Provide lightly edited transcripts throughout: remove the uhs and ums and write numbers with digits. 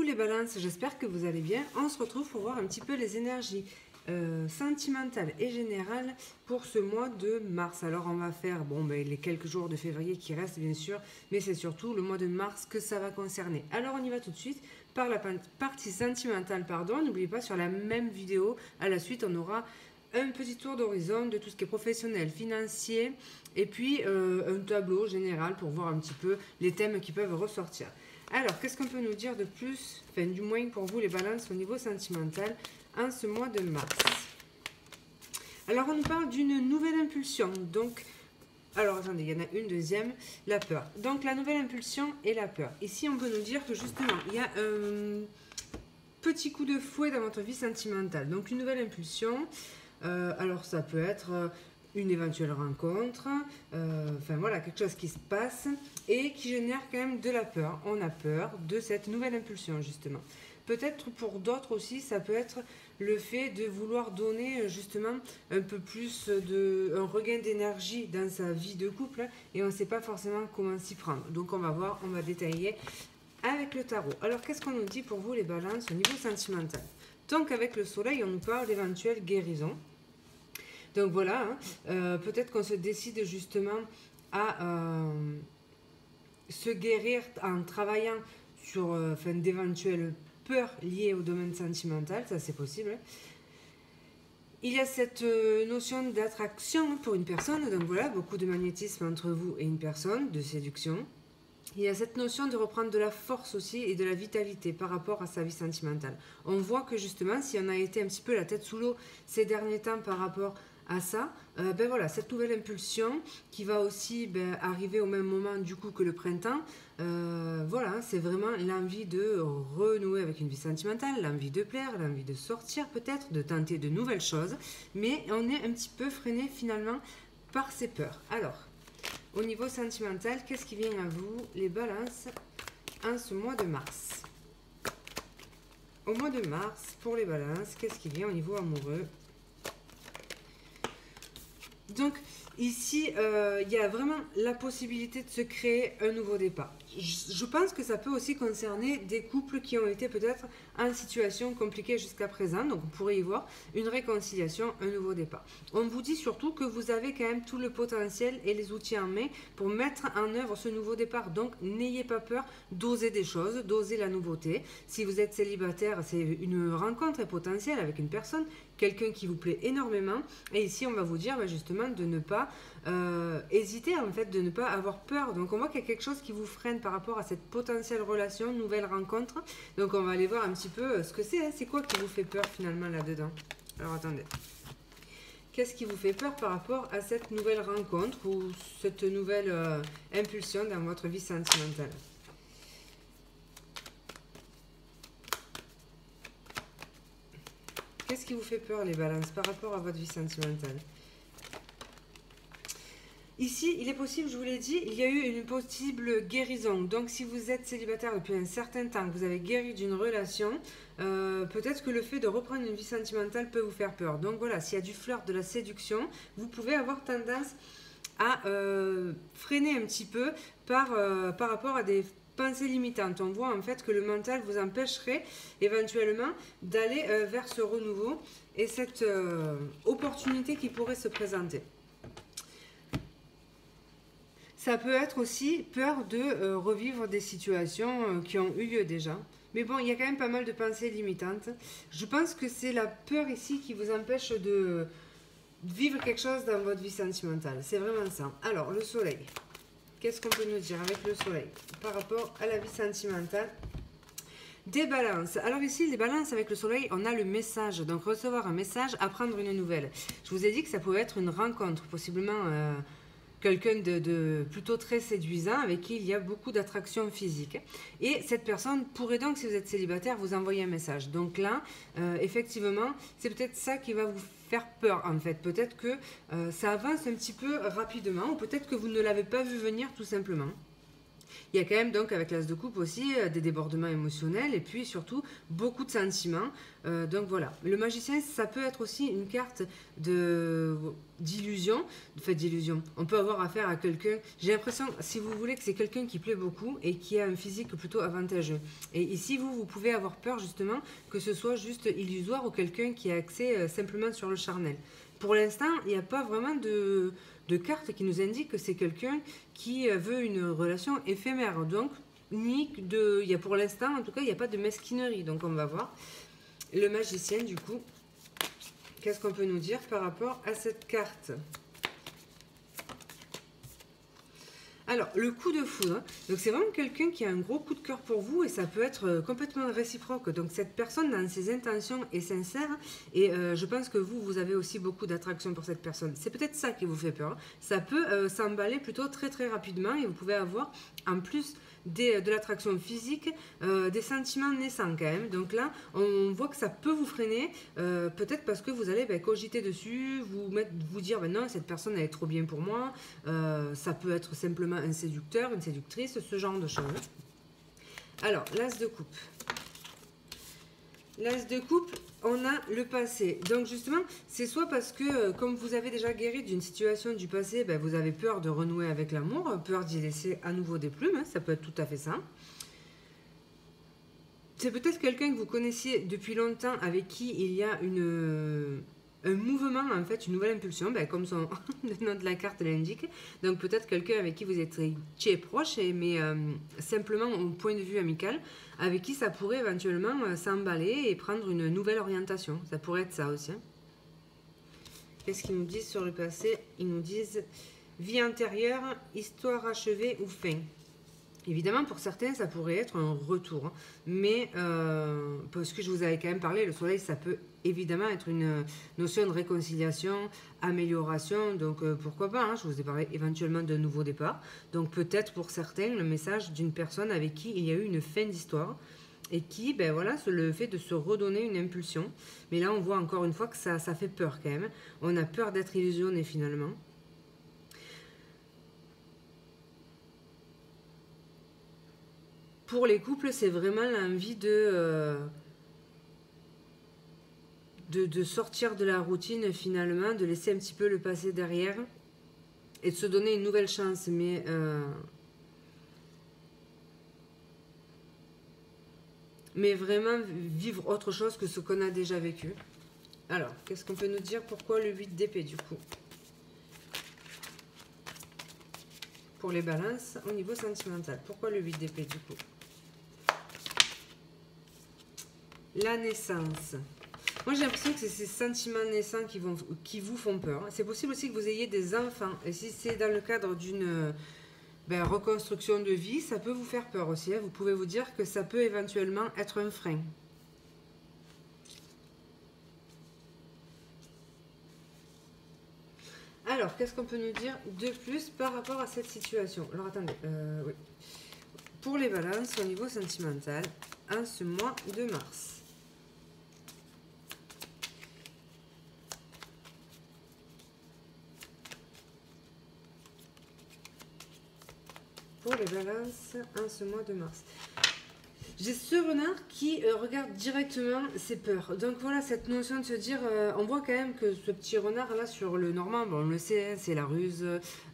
Coucou les balances, j'espère que vous allez bien. On se retrouve pour voir un petit peu les énergies sentimentales et générales pour ce mois de mars. Alors on va faire les quelques jours de février qui restent bien sûr, mais c'est surtout le mois de mars que ça va concerner. Alors on y va tout de suite par la partie sentimentale, N'oubliez pas, sur la même vidéo, à la suite on aura un petit tour d'horizon de tout ce qui est professionnel, financier, et puis un tableau général pour voir un petit peu les thèmes qui peuvent ressortir. Alors, qu'est-ce qu'on peut nous dire de plus, enfin du moins pour vous les balances au niveau sentimental, en ce mois de mars? Alors, on nous parle d'une nouvelle impulsion, donc... Alors, attendez, il y en a une deuxième, la peur. Donc, la nouvelle impulsion et la peur. Ici, on peut nous dire que justement, il y a un petit coup de fouet dans votre vie sentimentale. Donc, une nouvelle impulsion, alors ça peut être... une éventuelle rencontre, enfin voilà, quelque chose qui se passe et qui génère quand même de la peur. On a peur de cette nouvelle impulsion justement. Peut-être pour d'autres aussi, ça peut être le fait de vouloir donner justement un peu plus un regain d'énergie dans sa vie de couple et on ne sait pas forcément comment s'y prendre. Donc on va voir, on va détailler avec le tarot. Alors qu'est-ce qu'on nous dit pour vous les balances au niveau sentimental? Donc avec le soleil, on nous parle d'éventuelle guérison. Donc voilà, peut-être qu'on se décide justement à se guérir en travaillant sur d'éventuelles peurs liées au domaine sentimental, ça c'est possible. Il y a cette notion d'attraction pour une personne, donc voilà, beaucoup de magnétisme entre vous et une personne, de séduction. Il y a cette notion de reprendre de la force aussi et de la vitalité par rapport à sa vie sentimentale. On voit que justement, si on a été un petit peu la tête sous l'eau ces derniers temps par rapport à ça, voilà, cette nouvelle impulsion qui va aussi arriver au même moment du coup que le printemps, voilà, c'est vraiment l'envie de renouer avec une vie sentimentale, l'envie de plaire, l'envie de sortir peut-être, de tenter de nouvelles choses, mais on est un petit peu freiné finalement par ces peurs. Alors, au niveau sentimental, qu'est-ce qui vient à vous, les balances, en ce mois de mars? Au mois de mars, pour les balances, qu'est-ce qui vient au niveau amoureux? Donc, ici, il y a vraiment la possibilité de se créer un nouveau départ. Je pense que ça peut aussi concerner des couples qui ont été peut-être en situation compliquée jusqu'à présent. Donc, on pourrait y voir une réconciliation, un nouveau départ. On vous dit surtout que vous avez quand même tout le potentiel et les outils en main pour mettre en œuvre ce nouveau départ. Donc, n'ayez pas peur d'oser des choses, d'oser la nouveauté. Si vous êtes célibataire, c'est une rencontre potentielle avec une personne, quelqu'un qui vous plaît énormément. Et ici, on va vous dire justement de ne pas hésiter, en fait, de ne pas avoir peur. Donc, on voit qu'il y a quelque chose qui vous freine par rapport à cette potentielle relation, nouvelle rencontre. Donc, on va aller voir un petit peu ce que c'est. Hein. C'est quoi qui vous fait peur finalement là-dedans? Alors, attendez. Qu'est-ce qui vous fait peur par rapport à cette nouvelle rencontre ou cette nouvelle impulsion dans votre vie sentimentale? Qu'est-ce qui vous fait peur, les balances, par rapport à votre vie sentimentale? Ici, il est possible, je vous l'ai dit, il y a eu une possible guérison. Donc, si vous êtes célibataire depuis un certain temps, que vous avez guéri d'une relation, peut-être que le fait de reprendre une vie sentimentale peut vous faire peur. Donc voilà, s'il y a du flirt, de la séduction, vous pouvez avoir tendance à freiner un petit peu par rapport à des pensées limitantes. On voit en fait que le mental vous empêcherait éventuellement d'aller vers ce renouveau et cette opportunité qui pourrait se présenter. Ça peut être aussi peur de revivre des situations qui ont eu lieu déjà. Mais bon, il y a quand même pas mal de pensées limitantes. Je pense que c'est la peur ici qui vous empêche de vivre quelque chose dans votre vie sentimentale. C'est vraiment ça. Alors, le soleil. Qu'est-ce qu'on peut nous dire avec le soleil par rapport à la vie sentimentale des balances? Alors ici, les balances avec le soleil, on a le message. Donc, recevoir un message, apprendre une nouvelle. Je vous ai dit que ça pouvait être une rencontre, possiblement... quelqu'un de plutôt très séduisant avec qui il y a beaucoup d'attraction physique. Et cette personne pourrait donc, si vous êtes célibataire, vous envoyer un message. Donc là, effectivement, c'est peut-être ça qui va vous faire peur en fait. Peut-être que ça avance un petit peu rapidement ou peut-être que vous ne l'avez pas vu venir tout simplement. Il y a quand même donc avec l'As de coupe aussi des débordements émotionnels et puis surtout beaucoup de sentiments. Donc voilà, le magicien ça peut être aussi une carte d'illusion. D'illusion. On peut avoir affaire à quelqu'un, j'ai l'impression si vous voulez que c'est quelqu'un qui plaît beaucoup et qui a un physique plutôt avantageux. Et ici vous pouvez avoir peur justement que ce soit juste illusoire ou quelqu'un qui a accès simplement sur le charnel. Pour l'instant, il n'y a pas vraiment de carte qui nous indique que c'est quelqu'un qui veut une relation éphémère. Donc, il y a pour l'instant, en tout cas, il n'y a pas de mesquinerie. Donc, on va voir. Le magicien, du coup, qu'est-ce qu'on peut nous dire par rapport à cette carte? Alors, le coup de foudre, donc c'est vraiment quelqu'un qui a un gros coup de cœur pour vous et ça peut être complètement réciproque. Donc cette personne, dans ses intentions, est sincère et je pense que vous avez aussi beaucoup d'attraction pour cette personne. C'est peut-être ça qui vous fait peur. Ça peut s'emballer plutôt très très rapidement et vous pouvez avoir, en plus de l'attraction physique, des sentiments naissants quand même. Donc là, on voit que ça peut vous freiner, peut-être parce que vous allez cogiter dessus, vous dire non, cette personne elle est trop bien pour moi. Ça peut être simplement un séducteur, une séductrice, ce genre de choses. Alors, l'As de coupe. L'As de coupe, on a le passé. Donc justement, c'est soit parce que, comme vous avez déjà guéri d'une situation du passé, vous avez peur de renouer avec l'amour, peur d'y laisser à nouveau des plumes, hein, ça peut être tout à fait ça. C'est peut-être quelqu'un que vous connaissiez depuis longtemps, avec qui il y a un mouvement, en fait, une nouvelle impulsion, comme le nom de la carte l'indique. Donc peut-être quelqu'un avec qui vous êtes très proche, mais simplement au point de vue amical, avec qui ça pourrait éventuellement s'emballer et prendre une nouvelle orientation. Ça pourrait être ça aussi. Hein. Qu'est-ce qu'ils nous disent sur le passé? Ils nous disent vie antérieure, histoire achevée ou fin. Évidemment, pour certains, ça pourrait être un retour. Hein. Mais, parce que je vous avais quand même parlé, le soleil, ça peut évidemment être une notion de réconciliation, amélioration. Donc, pourquoi pas, hein, je vous ai parlé éventuellement d'un nouveau départ. Donc, peut-être pour certains, le message d'une personne avec qui il y a eu une fin d'histoire. Et qui, voilà, le fait de se redonner une impulsion. Mais là, on voit encore une fois que ça fait peur quand même. On a peur d'être illusionné finalement. Pour les couples, c'est vraiment l'envie de sortir de la routine finalement, de laisser un petit peu le passé derrière et de se donner une nouvelle chance. Mais vraiment vivre autre chose que ce qu'on a déjà vécu. Alors, qu'est-ce qu'on peut nous dire? Pourquoi le 8 d'épée du coup? Pour les balances au niveau sentimental. Pourquoi le 8 d'épée du coup? La naissance. Moi, j'ai l'impression que c'est ces sentiments naissants qui vous font peur. C'est possible aussi que vous ayez des enfants. Et si c'est dans le cadre d'une reconstruction de vie, ça peut vous faire peur aussi. Hein. Vous pouvez vous dire que ça peut éventuellement être un frein. Alors, qu'est-ce qu'on peut nous dire de plus par rapport à cette situation? Alors, attendez. Oui. Pour les balances au niveau sentimental, en ce mois de mars. Pour les balances en ce mois de mars. J'ai ce renard qui regarde directement ses peurs. Donc voilà, cette notion de se dire, on voit quand même que ce petit renard là sur le normand, on le sait, c'est la ruse.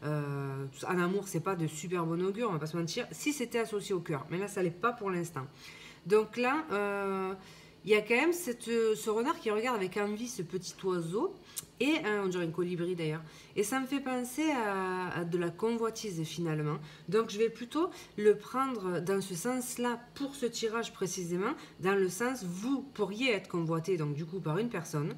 En amour, c'est pas de super bon augure, on va pas se mentir. Si c'était associé au cœur, mais là ça l'est pas pour l'instant. Donc là, il y a quand même ce renard qui regarde avec envie ce petit oiseau. Et on dirait une colibri d'ailleurs. Et ça me fait penser à de la convoitise finalement. Donc je vais plutôt le prendre dans ce sens-là pour ce tirage précisément. Dans le sens, vous pourriez être convoité donc du coup par une personne.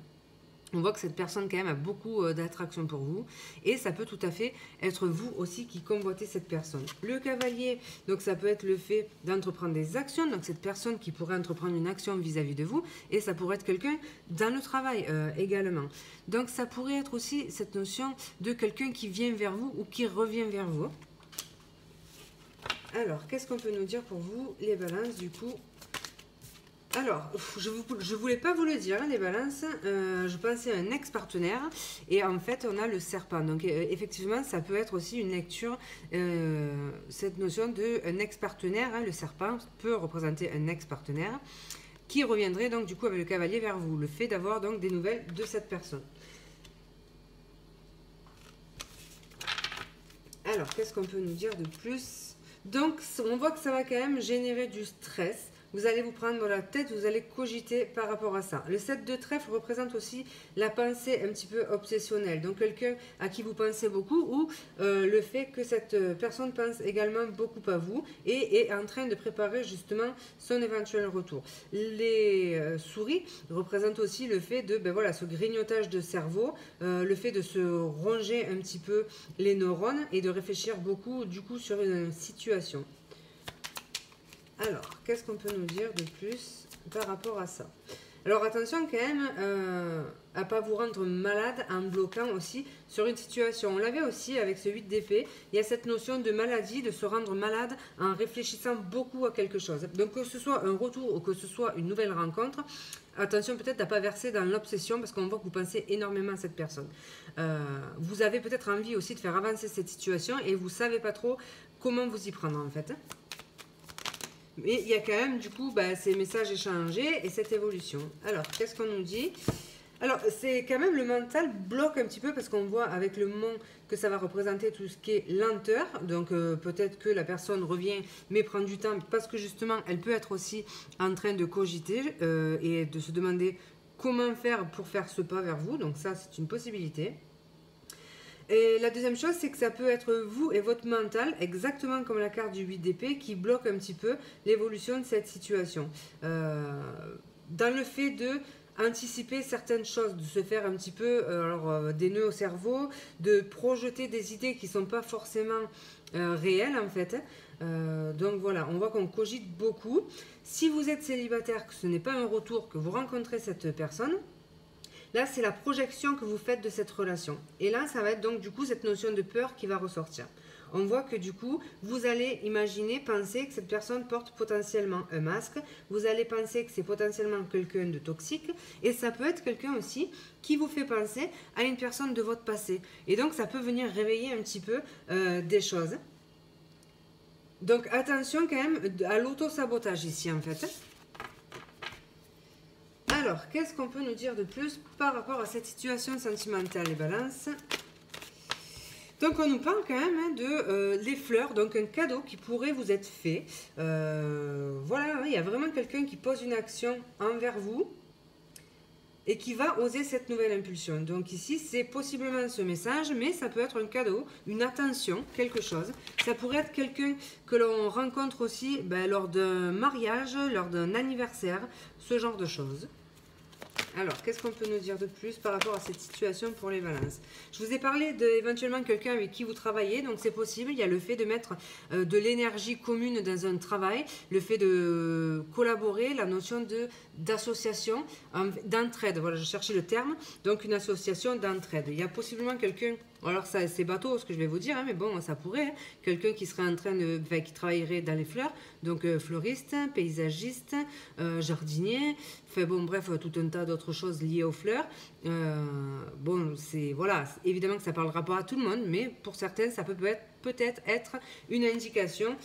On voit que cette personne quand même a beaucoup d'attraction pour vous. Et ça peut tout à fait être vous aussi qui convoitez cette personne. Le cavalier, donc ça peut être le fait d'entreprendre des actions. Donc cette personne qui pourrait entreprendre une action vis-à-vis de vous. Et ça pourrait être quelqu'un dans le travail également. Donc ça pourrait être aussi cette notion de quelqu'un qui vient vers vous ou qui revient vers vous. Alors, qu'est-ce qu'on peut nous dire pour vous, les balances du coup Alors, je voulais pas vous le dire, hein, les balances. Je pensais à un ex-partenaire et en fait, on a le serpent. Donc, effectivement, ça peut être aussi une lecture. Cette notion de un ex-partenaire, hein, le serpent peut représenter un ex-partenaire qui reviendrait donc du coup avec le cavalier vers vous. Le fait d'avoir donc des nouvelles de cette personne. Alors, qu'est-ce qu'on peut nous dire de plus? Donc, on voit que ça va quand même générer du stress. Vous allez vous prendre dans la tête, vous allez cogiter par rapport à ça. Le 7 de trèfle représente aussi la pensée un petit peu obsessionnelle. Donc, quelqu'un à qui vous pensez beaucoup ou le fait que cette personne pense également beaucoup à vous et est en train de préparer justement son éventuel retour. Les souris représentent aussi le fait de, ben voilà, ce grignotage de cerveau, le fait de se ronger un petit peu les neurones et de réfléchir beaucoup du coup sur une situation. Alors, qu'est-ce qu'on peut nous dire de plus par rapport à ça? Alors attention quand même à ne pas vous rendre malade en bloquant aussi sur une situation. On l'avait aussi avec ce 8 d'épée. Il y a cette notion de maladie, de se rendre malade en réfléchissant beaucoup à quelque chose. Donc que ce soit un retour ou que ce soit une nouvelle rencontre, attention peut-être à ne pas verser dans l'obsession parce qu'on voit que vous pensez énormément à cette personne. Vous avez peut-être envie aussi de faire avancer cette situation et vous ne savez pas trop comment vous y prendre en fait. Mais il y a quand même du coup ces messages échangés et cette évolution. Alors, qu'est-ce qu'on nous dit? Alors, c'est quand même le mental bloque un petit peu parce qu'on voit avec le mont que ça va représenter tout ce qui est lenteur. Donc, peut-être que la personne revient mais prend du temps parce que justement, elle peut être aussi en train de cogiter et de se demander comment faire pour faire ce pas vers vous. Donc, ça, c'est une possibilité. Et la deuxième chose, c'est que ça peut être vous et votre mental, exactement comme la carte du 8 d'épée, qui bloque un petit peu l'évolution de cette situation. Dans le fait de anticiper certaines choses, de se faire un petit peu des nœuds au cerveau, de projeter des idées qui ne sont pas forcément réelles en fait. Donc voilà, on voit qu'on cogite beaucoup. Si vous êtes célibataire, que ce n'est pas un retour, que vous rencontrez cette personne, là, c'est la projection que vous faites de cette relation. Et là, ça va être donc du coup cette notion de peur qui va ressortir. On voit que du coup, vous allez imaginer, penser que cette personne porte potentiellement un masque. Vous allez penser que c'est potentiellement quelqu'un de toxique. Et ça peut être quelqu'un aussi qui vous fait penser à une personne de votre passé. Et donc, ça peut venir réveiller un petit peu des choses. Donc, attention quand même à l'auto-sabotage ici en fait. Alors, qu'est-ce qu'on peut nous dire de plus par rapport à cette situation sentimentale, les balances? Donc, on nous parle quand même de les fleurs, donc un cadeau qui pourrait vous être fait. Voilà, il y a vraiment quelqu'un qui pose une action envers vous et qui va oser cette nouvelle impulsion. Donc ici, c'est possiblement ce message, mais ça peut être un cadeau, une attention, quelque chose. Ça pourrait être quelqu'un que l'on rencontre aussi lors d'un mariage, lors d'un anniversaire, ce genre de choses. Alors, qu'est-ce qu'on peut nous dire de plus par rapport à cette situation pour les balances? Je vous ai parlé d'éventuellement quelqu'un avec qui vous travaillez, donc c'est possible. Il y a le fait de mettre de l'énergie commune dans un travail, le fait de collaborer, la notion d'association, d'entraide. Voilà, je cherchais le terme. Donc, une association d'entraide. Il y a possiblement quelqu'un... Alors, ça, c'est bateau ce que je vais vous dire, hein, mais bon, ça pourrait. Hein, quelqu'un qui serait en train de... Enfin, qui travaillerait dans les fleurs, donc fleuriste, paysagiste, jardinier, enfin bon, bref, tout un tas d'autres choses liées aux fleurs. Bon, c'est... Voilà, évidemment que ça ne parlera pas à tout le monde, mais pour certains, ça peut peut-être être une indication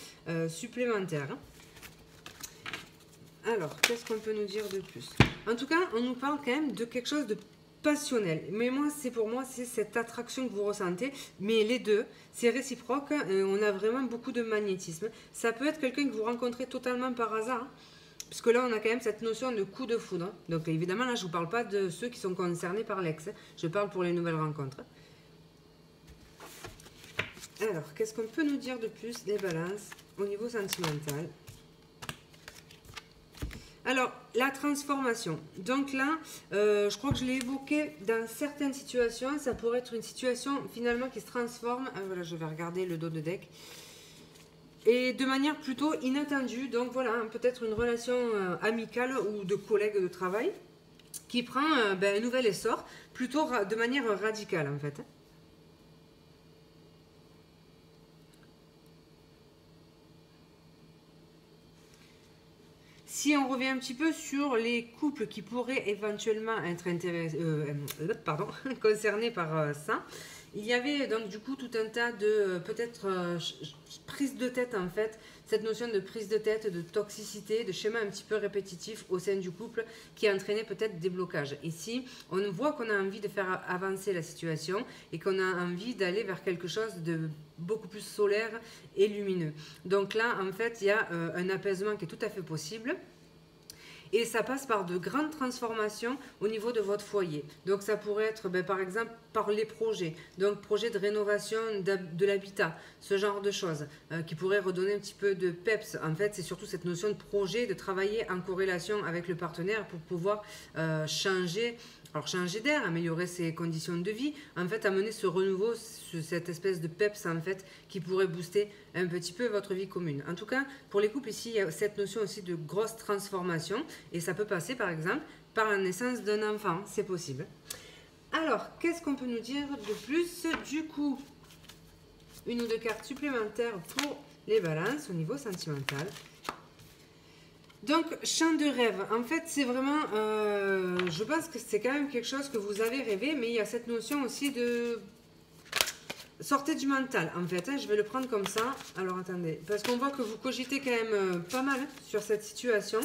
supplémentaire. Alors, qu'est-ce qu'on peut nous dire de plus? En tout cas, on nous parle quand même de quelque chose de passionnel. Mais moi, c'est cette attraction que vous ressentez. Mais les deux, c'est réciproque. On a vraiment beaucoup de magnétisme. Ça peut être quelqu'un que vous rencontrez totalement par hasard. Puisque là, on a quand même cette notion de coup de foudre. Donc évidemment, là, je ne vous parle pas de ceux qui sont concernés par l'ex. Je parle pour les nouvelles rencontres. Alors, qu'est-ce qu'on peut nous dire de plus, les balances, au niveau sentimental? Alors, la transformation. Donc là, je crois que je l'ai évoqué dans certaines situations. Ça pourrait être une situation finalement qui se transforme. Ah, voilà, je vais regarder le dos de deck. Et de manière plutôt inattendue. Donc voilà, peut-être une relation amicale ou de collègue de travail qui prend un nouvel essor, plutôt de manière radicale en fait. Si on revient un petit peu sur les couples qui pourraient éventuellement être concernés par ça, il y avait donc du coup tout un tas de peut-être prise de tête en fait, cette notion de prise de tête, de toxicité, de schéma un petit peu répétitif au sein du couple qui entraînait peut-être des blocages. Ici, on voit qu'on a envie de faire avancer la situation et qu'on a envie d'aller vers quelque chose de beaucoup plus solaire et lumineux. Donc là, en fait, il y a un apaisement qui est tout à fait possible. Et ça passe par de grandes transformations au niveau de votre foyer. Donc ça pourrait être par exemple par les projets, donc projet de rénovation de l'habitat, ce genre de choses qui pourraient redonner un petit peu de peps. En fait, c'est surtout cette notion de projet, de travailler en corrélation avec le partenaire pour pouvoir changer. Alors changer d'air, améliorer ses conditions de vie, en fait amener ce renouveau, cette espèce de peps en fait qui pourrait booster un petit peu votre vie commune. En tout cas, pour les couples ici, il y a cette notion aussi de grosse transformation et ça peut passer par exemple par la naissance d'un enfant, c'est possible. Alors, qu'est-ce qu'on peut nous dire de plus? Du coup, une ou deux cartes supplémentaires pour les balances au niveau sentimental. Donc, chant de rêve, en fait, c'est vraiment, je pense que c'est quand même quelque chose que vous avez rêvé, mais il y a cette notion aussi de sortez du mental, en fait, hein, je vais le prendre comme ça. Alors, attendez, parce qu'on voit que vous cogitez quand même pas mal sur cette situation.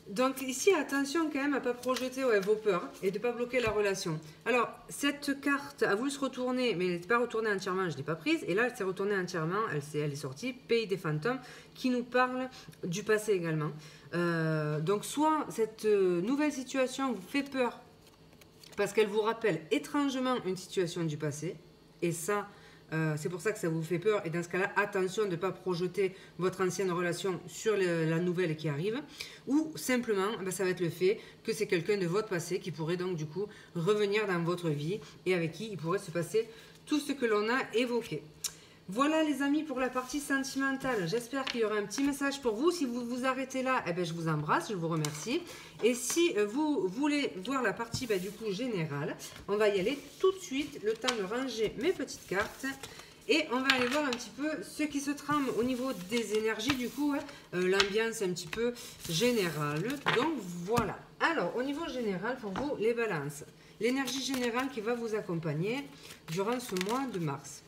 Donc ici, attention quand même à ne pas projeter vos peurs et de ne pas bloquer la relation. Alors, cette carte a voulu se retourner, mais elle n'est pas retournée entièrement, je ne l'ai pas prise. Et là, elle s'est retournée entièrement, elle est sortie, Pays des fantômes, qui nous parle du passé également. Donc, soit cette nouvelle situation vous fait peur parce qu'elle vous rappelle étrangement une situation du passé. Et ça, c'est pour ça que ça vous fait peur. Et dans ce cas-là, attention de ne pas projeter votre ancienne relation sur la nouvelle qui arrive. Ou simplement, ça va être le fait que c'est quelqu'un de votre passé qui pourrait donc du coup revenir dans votre vie et avec qui il pourrait se passer tout ce que l'on a évoqué. Voilà les amis pour la partie sentimentale. J'espère qu'il y aura un petit message pour vous. Si vous vous arrêtez là, je vous embrasse, je vous remercie. Et si vous voulez voir la partie du coup générale, on va y aller tout de suite. Le temps de ranger mes petites cartes. Et on va aller voir un petit peu ce qui se trame au niveau des énergies, du coup, l'ambiance un petit peu générale. Donc voilà. Alors, au niveau général, pour vous, les balances. L'énergie générale qui va vous accompagner durant ce mois de mars.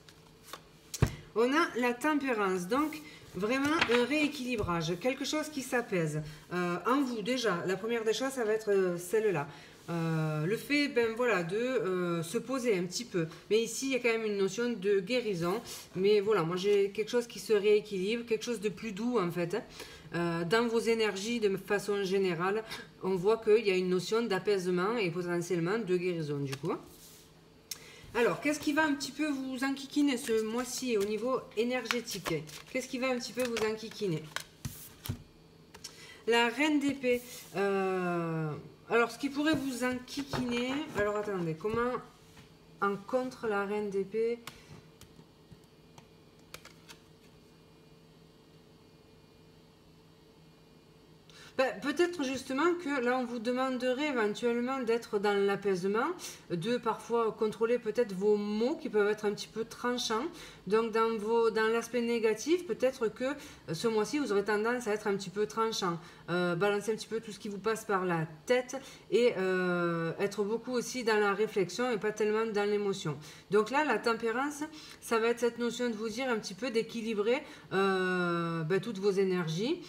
On a la tempérance, donc vraiment un rééquilibrage, quelque chose qui s'apaise. En vous, déjà, la première des choses, ça va être celle-là. Le fait de se poser un petit peu. Mais ici, il y a quand même une notion de guérison. Mais voilà, moi j'ai quelque chose qui se rééquilibre, quelque chose de plus doux en fait. Dans vos énergies, de façon générale, on voit qu'il y a une notion d'apaisement et potentiellement de guérison du coup. Alors, qu'est-ce qui va un petit peu vous enquiquiner ce mois-ci au niveau énergétique? Qu'est-ce qui va un petit peu vous enquiquiner? La reine d'épée. Alors, ce qui pourrait vous enquiquiner... Alors, attendez, comment en contre la reine d'épée? Peut-être justement que là on vous demanderait éventuellement d'être dans l'apaisement, de parfois contrôler peut-être vos mots qui peuvent être un petit peu tranchants. Donc dans l'aspect négatif, peut-être que ce mois-ci vous aurez tendance à être un petit peu tranchant, balancer un petit peu tout ce qui vous passe par la tête et être beaucoup aussi dans la réflexion et pas tellement dans l'émotion. Donc là la tempérance, ça va être cette notion de vous dire un petit peu d'équilibrer toutes vos énergies,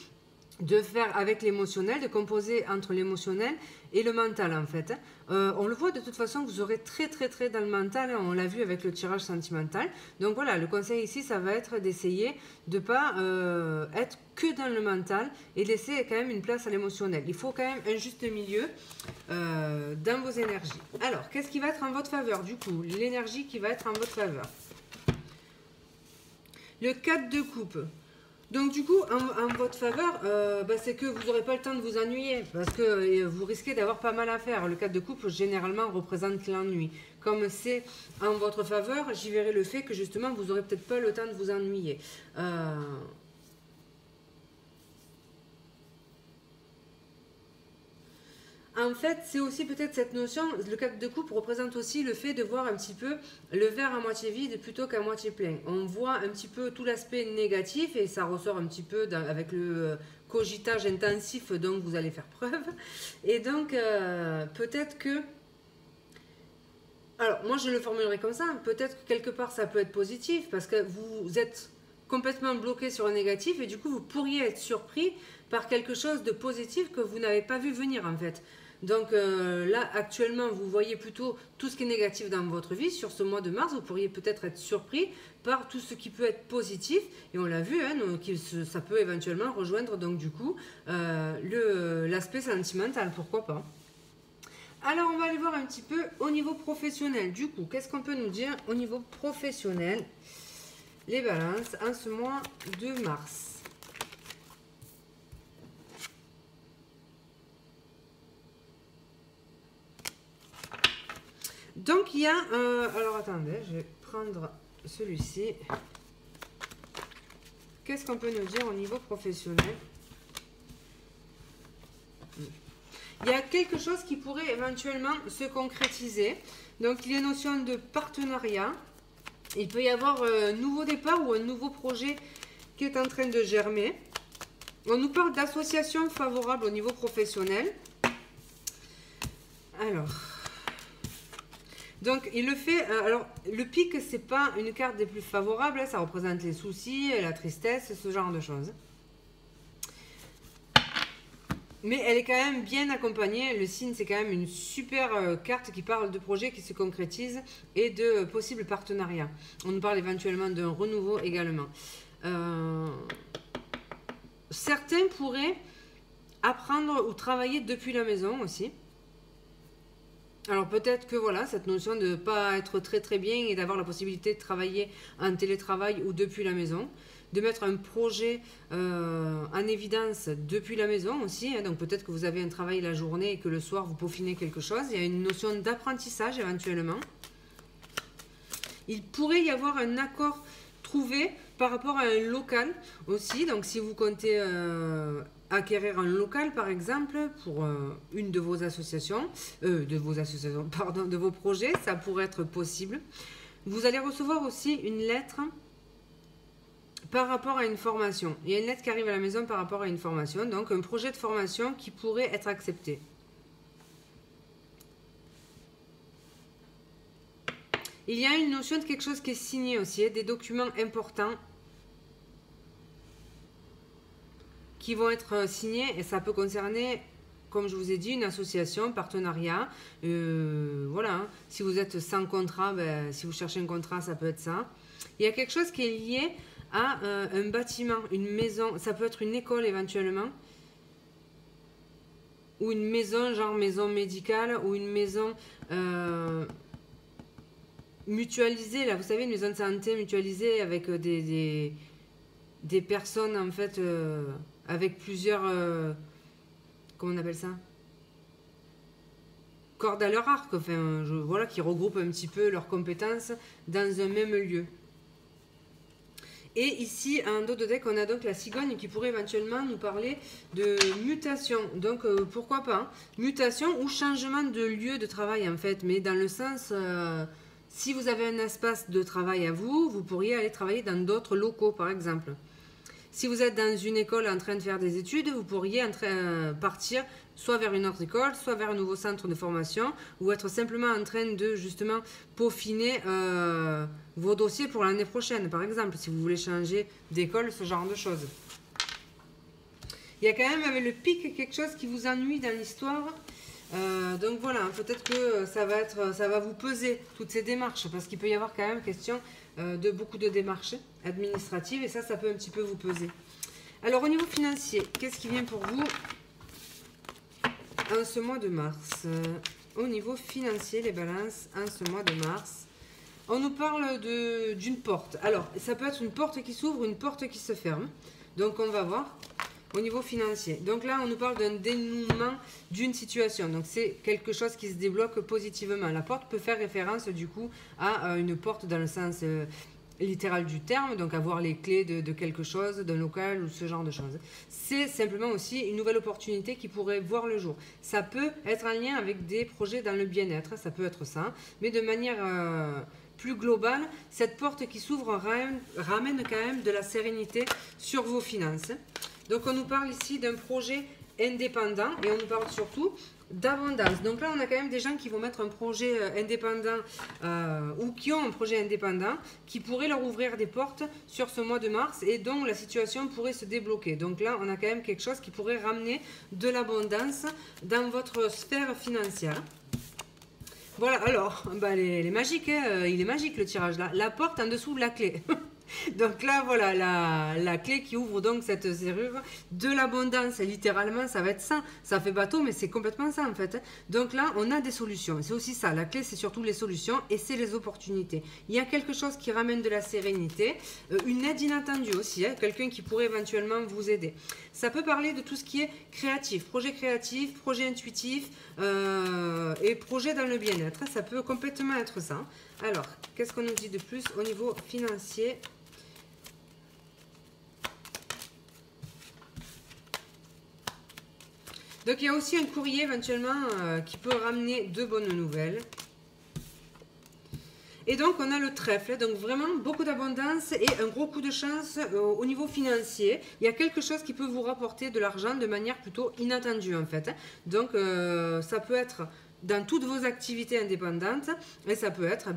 de faire avec l'émotionnel, de composer entre l'émotionnel et le mental en fait. On le voit de toute façon, vous aurez très dans le mental, on l'a vu avec le tirage sentimental. Donc voilà, le conseil ici, ça va être d'essayer de ne pas être que dans le mental et de laisser quand même une place à l'émotionnel. Il faut quand même un juste milieu dans vos énergies. Alors, qu'est-ce qui va être en votre faveur du coup? L'énergie qui va être en votre faveur. Le 4 de coupe. Donc du coup, en votre faveur, c'est que vous n'aurez pas le temps de vous ennuyer, parce que vous risquez d'avoir pas mal à faire. Le 4 de coupe, généralement, représente l'ennui. Comme c'est en votre faveur, j'y verrai le fait que justement, vous n'aurez peut-être pas le temps de vous ennuyer. En fait, c'est aussi peut-être cette notion, le 4 de coupe représente aussi le fait de voir un petit peu le verre à moitié vide plutôt qu'à moitié plein. On voit un petit peu tout l'aspect négatif et ça ressort un petit peu avec le cogitage intensif dont vous allez faire preuve. Et donc, peut-être que... Alors, moi, je le formulerai comme ça. Peut-être que quelque part, ça peut être positif parce que vous êtes complètement bloqué sur un négatif et du coup, vous pourriez être surpris par quelque chose de positif que vous n'avez pas vu venir en fait. Donc là, actuellement, vous voyez plutôt tout ce qui est négatif dans votre vie. Sur ce mois de mars, vous pourriez peut-être être surpris par tout ce qui peut être positif. Et on l'a vu, hein, donc, ça peut éventuellement rejoindre donc du coup l'aspect sentimental, pourquoi pas. Alors, on va aller voir un petit peu au niveau professionnel. Du coup, qu'est-ce qu'on peut nous dire au niveau professionnel? Les balances en ce mois de mars. Donc, il y a... alors, attendez, je vais prendre celui-ci. Qu'est-ce qu'on peut nous dire au niveau professionnel? Il y a quelque chose qui pourrait éventuellement se concrétiser. Donc, il y a une notion de partenariat. Il peut y avoir un nouveau départ ou un nouveau projet qui est en train de germer. On nous parle d'association favorable au niveau professionnel. Alors... Donc, il le fait... alors, le pic, c'est pas une carte des plus favorables. Ça représente les soucis, la tristesse, ce genre de choses. Mais elle est quand même bien accompagnée. Le signe, c'est quand même une super carte qui parle de projets qui se concrétisent et de possibles partenariats. On nous parle éventuellement d'un renouveau également. Certains pourraient apprendre ou travailler depuis la maison aussi. Alors peut-être que voilà, cette notion de ne pas être très bien et d'avoir la possibilité de travailler en télétravail ou depuis la maison, de mettre un projet en évidence depuis la maison aussi, hein, donc peut-être que vous avez un travail la journée et que le soir vous peaufinez quelque chose, il y a une notion d'apprentissage éventuellement. Il pourrait y avoir un accord trouvé par rapport à un local aussi, donc si vous comptez... acquérir un local par exemple pour une de vos associations, pardon, de vos projets, ça pourrait être possible. Vous allez recevoir aussi une lettre par rapport à une formation. Il y a une lettre qui arrive à la maison par rapport à une formation, donc un projet de formation qui pourrait être accepté. Il y a une notion de quelque chose qui est signé aussi, des documents importants qui vont être signés et ça peut concerner, comme je vous ai dit, une association, partenariat. Voilà, hein. Si vous êtes sans contrat, ben, si vous cherchez un contrat, ça peut être ça. Il y a quelque chose qui est lié à un bâtiment, une maison. Ça peut être une école éventuellement. Ou une maison, genre maison médicale, ou une maison mutualisée. Là, vous savez, une maison de santé mutualisée avec des personnes en fait... avec plusieurs, comment on appelle ça? Cordes à leur arc, enfin, voilà, qui regroupent un petit peu leurs compétences dans un même lieu. Et ici, en dos de deck, on a donc la cigogne qui pourrait éventuellement nous parler de mutation. Donc, pourquoi pas, hein? Mutation ou changement de lieu de travail, en fait, mais dans le sens... si vous avez un espace de travail à vous, vous pourriez aller travailler dans d'autres locaux, par exemple. Si vous êtes dans une école en train de faire des études, vous pourriez partir soit vers une autre école, soit vers un nouveau centre de formation, ou être simplement en train de justement peaufiner vos dossiers pour l'année prochaine, par exemple, si vous voulez changer d'école, ce genre de choses. Il y a quand même avec le pic quelque chose qui vous ennuie dans l'histoire. Donc voilà, peut-être que ça va vous peser toutes ces démarches, parce qu'il peut y avoir quand même question de beaucoup de démarches administratives et ça peut un petit peu vous peser. Alors au niveau financier, qu'est-ce qui vient pour vous en ce mois de mars? Au niveau financier, les balances en ce mois de mars, on nous parle d'une porte. Alors ça peut être une porte qui s'ouvre, une porte qui se ferme. Donc on va voir au niveau financier. Donc là, on nous parle d'un dénouement d'une situation. Donc c'est quelque chose qui se débloque positivement. La porte peut faire référence du coup à une porte dans le sens littéral du terme, donc avoir les clés de quelque chose, d'un local ou ce genre de choses. C'est simplement aussi une nouvelle opportunité qui pourrait voir le jour. Ça peut être en lien avec des projets dans le bien-être, ça peut être ça, mais de manière plus globale, cette porte qui s'ouvre ramène quand même de la sérénité sur vos finances. Donc on nous parle ici d'un projet indépendant et on nous parle surtout d'abondance. Donc là, on a quand même des gens qui vont mettre un projet indépendant ou qui ont un projet indépendant qui pourrait leur ouvrir des portes sur ce mois de mars et dont la situation pourrait se débloquer. Donc là, on a quand même quelque chose qui pourrait ramener de l'abondance dans votre sphère financière. Voilà, alors, bah les magiques, hein, il est magique le tirage là. La porte en dessous de la clé. Donc là, voilà, la clé qui ouvre donc cette serrure de l'abondance. Littéralement, ça va être ça. Ça fait bateau, mais c'est complètement ça en fait. Donc là, on a des solutions. C'est aussi ça. La clé, c'est surtout les solutions et c'est les opportunités. Il y a quelque chose qui ramène de la sérénité, une aide inattendue aussi, hein, quelqu'un qui pourrait éventuellement vous aider. Ça peut parler de tout ce qui est créatif, projet intuitif et projet dans le bien-être. Ça peut complètement être ça. Alors, qu'est-ce qu'on nous dit de plus au niveau financier ? Donc, il y a aussi un courrier éventuellement qui peut ramener de bonnes nouvelles. Et donc, on a le trèfle, donc vraiment beaucoup d'abondance et un gros coup de chance au niveau financier. Il y a quelque chose qui peut vous rapporter de l'argent de manière plutôt inattendue en fait. Donc, ça peut être dans toutes vos activités indépendantes et ça peut être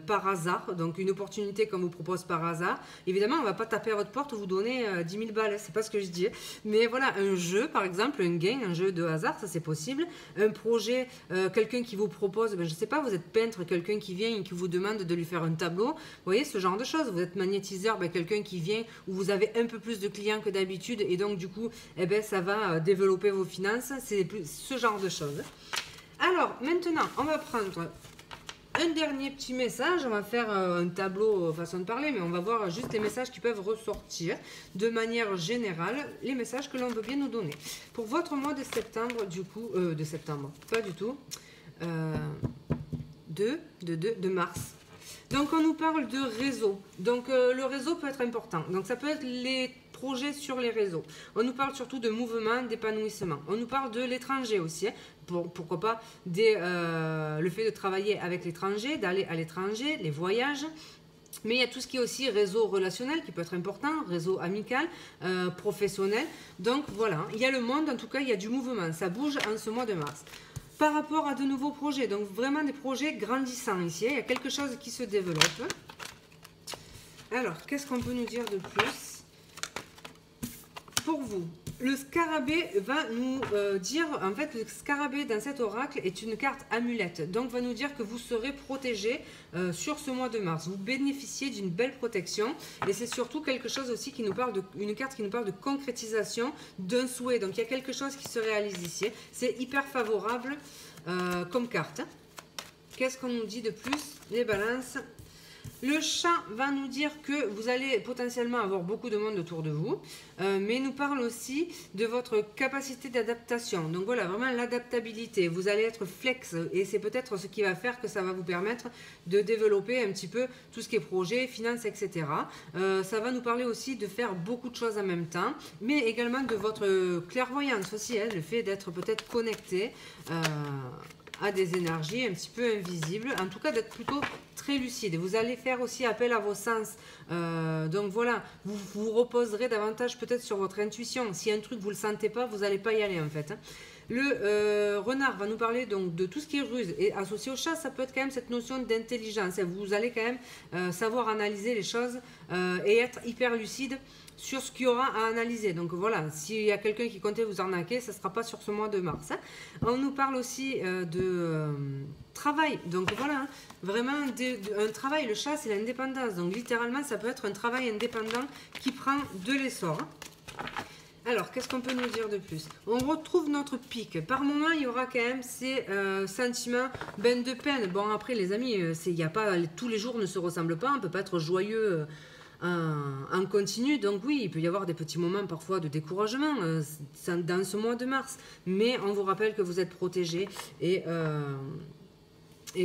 par hasard, donc une opportunité qu'on vous propose par hasard. Évidemment, on ne va pas taper à votre porte vous donner 10 000 balles, c'est pas ce que je dis, mais voilà, un jeu par exemple, un gain, un jeu de hasard, ça c'est possible. Un projet, quelqu'un qui vous propose, je sais pas, vous êtes peintre, quelqu'un qui vient et qui vous demande de lui faire un tableau, vous voyez ce genre de choses. Vous êtes magnétiseur, quelqu'un qui vient où vous avez un peu plus de clients que d'habitude et donc du coup ça va développer vos finances, c'est ce genre de choses. Alors, maintenant, on va prendre un dernier petit message. On va faire un tableau façon de parler, mais on va voir juste les messages qui peuvent ressortir de manière générale, les messages que l'on veut bien nous donner. Pour votre mois de septembre, du coup, de septembre, pas du tout, de mars. Donc, on nous parle de réseau. Donc, le réseau peut être important. Donc, ça peut être les projets sur les réseaux. On nous parle surtout de mouvement, d'épanouissement. On nous parle de l'étranger aussi. Hein. Pourquoi pas le fait de travailler avec l'étranger, d'aller à l'étranger, les voyages. Mais il y a tout ce qui est aussi réseau relationnel qui peut être important, réseau amical, professionnel. Donc, voilà. Il y a le monde, en tout cas, il y a du mouvement. Ça bouge en ce mois de mars. Par rapport à de nouveaux projets, donc vraiment des projets grandissants ici, il y a quelque chose qui se développe. Alors, qu'est-ce qu'on peut nous dire de plus? Pour vous, le scarabée va nous dire, en fait, le scarabée dans cet oracle est une carte amulette, donc va nous dire que vous serez protégé sur ce mois de mars. Vous bénéficiez d'une belle protection et c'est surtout quelque chose aussi qui nous parle une carte qui nous parle de concrétisation d'un souhait. Donc il y a quelque chose qui se réalise ici. C'est hyper favorable comme carte. Qu'est-ce qu'on nous dit de plus? Les balances. Le chat va nous dire que vous allez potentiellement avoir beaucoup de monde autour de vous, mais nous parle aussi de votre capacité d'adaptation. Donc voilà, vraiment l'adaptabilité. Vous allez être flex et c'est peut-être ce qui va faire que ça va vous permettre de développer un petit peu tout ce qui est projet, finances, etc. Ça va nous parler aussi de faire beaucoup de choses en même temps, mais également de votre clairvoyance aussi, hein, le fait d'être peut-être connecté à des énergies un petit peu invisibles, en tout cas d'être plutôt très lucide. Vous allez faire aussi appel à vos sens, donc voilà, vous vous reposerez davantage peut-être sur votre intuition. Si un truc vous le sentez pas, vous n'allez pas y aller en fait. Le renard va nous parler donc de tout ce qui est ruse et associé au chat, ça peut être quand même cette notion d'intelligence. Vous allez quand même savoir analyser les choses et être hyper lucide sur ce qu'il y aura à analyser. Donc voilà, s'il y a quelqu'un qui comptait vous arnaquer, ça ne sera pas sur ce mois de mars. Hein. On nous parle aussi de travail. Donc voilà, hein, vraiment un travail. Le chat, c'est l'indépendance. Donc littéralement, ça peut être un travail indépendant qui prend de l'essor. Alors, qu'est-ce qu'on peut nous dire de plus? On retrouve notre pic. Par moment, il y aura quand même ces sentiments de peine. Bon, après, les amis, il y a pas, tous les jours ne se ressemblent pas. On ne peut pas être joyeux en continu. Donc oui, il peut y avoir des petits moments parfois de découragement dans ce mois de mars. Mais on vous rappelle que vous êtes protégés et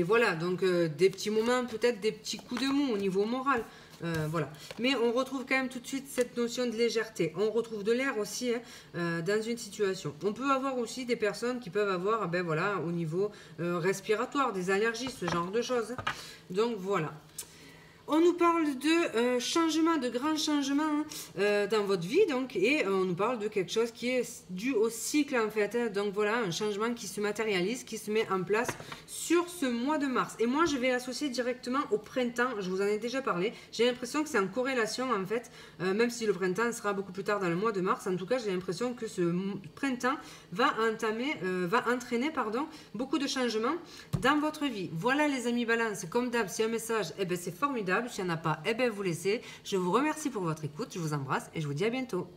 voilà, donc des petits moments, peut-être des petits coups de mou au niveau moral. Voilà. Mais on retrouve quand même tout de suite cette notion de légèreté. On retrouve de l'air aussi dans une situation. On peut avoir aussi des personnes qui peuvent avoir, ben voilà, au niveau respiratoire, des allergies, ce genre de choses. Donc voilà. On nous parle de changements, de grands changements dans votre vie, donc, et on nous parle de quelque chose qui est dû au cycle en fait. Donc voilà, un changement qui se matérialise, qui se met en place sur ce mois de mars. Et moi, je vais l'associer directement au printemps. Je vous en ai déjà parlé. J'ai l'impression que c'est en corrélation en fait, même si le printemps sera beaucoup plus tard dans le mois de mars. En tout cas, j'ai l'impression que ce printemps va entraîner beaucoup de changements dans votre vie. Voilà les amis Balance, comme d'hab, si un message, eh ben, c'est formidable. S'il n'y en a pas, eh ben, vous laissez. Je vous remercie pour votre écoute, je vous embrasse et je vous dis à bientôt.